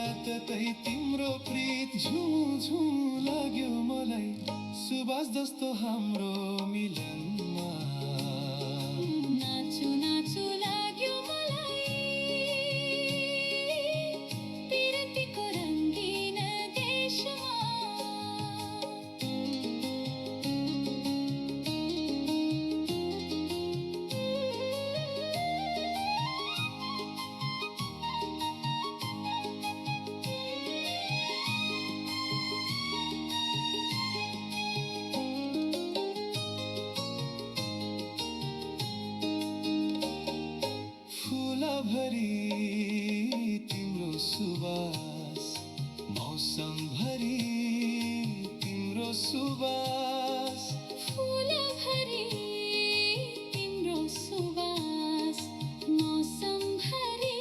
जताततै तिम्रो प्रीत झुमु झुमु लाग्यो मलाई सुबास जस्तो हाम्रो मिलनमा नाचु नाचु लाग्यो मलाई पिरतीको रङ्गीन देशमा भरी तिम्रो सुबास मौसम भरी तिम्रो सुबास फूल भरी तिम्रो सुबास मौसम भरी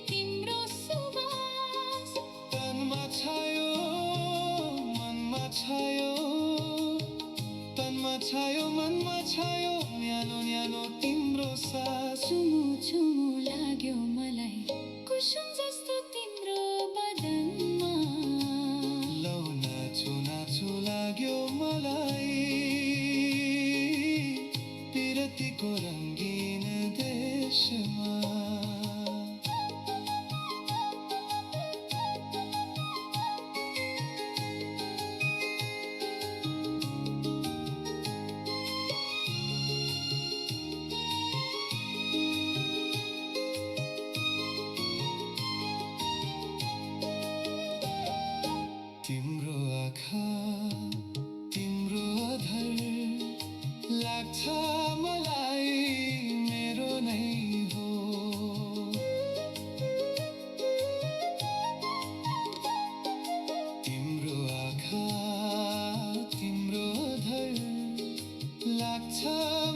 तिम्रो सुबास तनमा छायो मनमा छायो तनमा छायो मनमा छायो न्यानो न्यानो तिम्रो सास झुमु झुमु लाग्यो मलाई कुसुम जस्तो तिम्रो बदनमा लौ नाचु नाचु लाग्यो मलाई पिरतीको रङ्गीन देशमा तिम्रो आँखा तिम्रो अधर लाग्छ मलाई मेरो नै हो तिम्रो आँखा तिम्रो अधर लाग्छ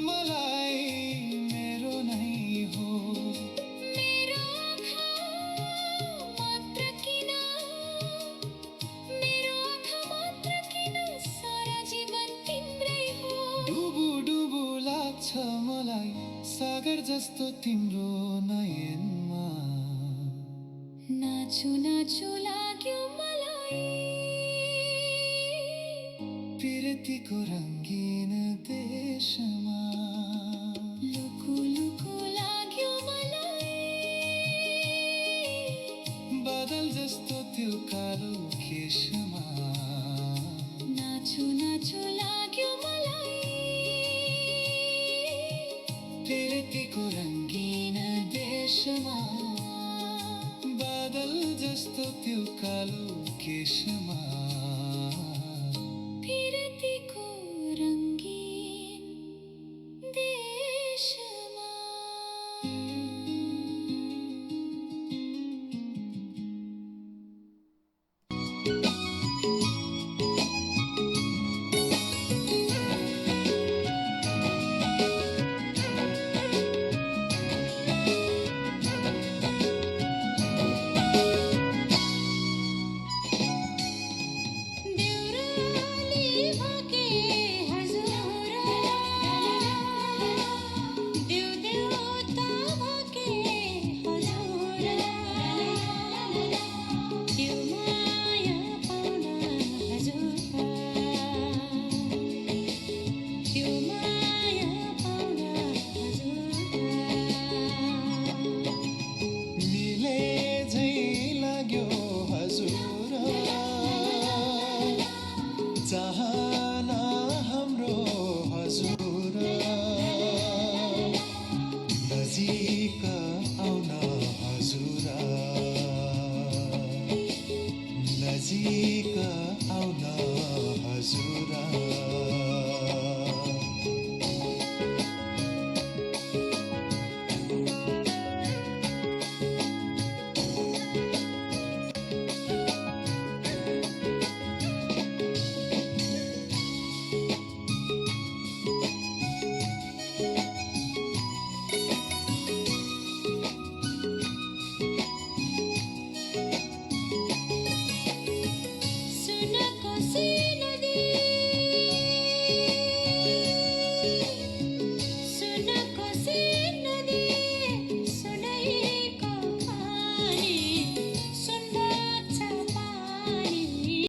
मलाई मेरो नै हो मेरो आँखा मात्र किन मेरो आँखा मात्र किन सारा जीवन तिम्रै हो डुबु डुबु लाग्छ मलाई सागर जस्तो तिम्रो नयनमा नाचु नाचु लाग्यो मलाई पिरतीको रङ्गीन देशमा लुकु लुकु लाग्यो मलाई बादल जस्तो त्यो कालो केशमा नाचु नाचु लाग्यो मलाई पिरतीको रङ्गीन देशमा बादल जस्तो त्यो कालो केशमा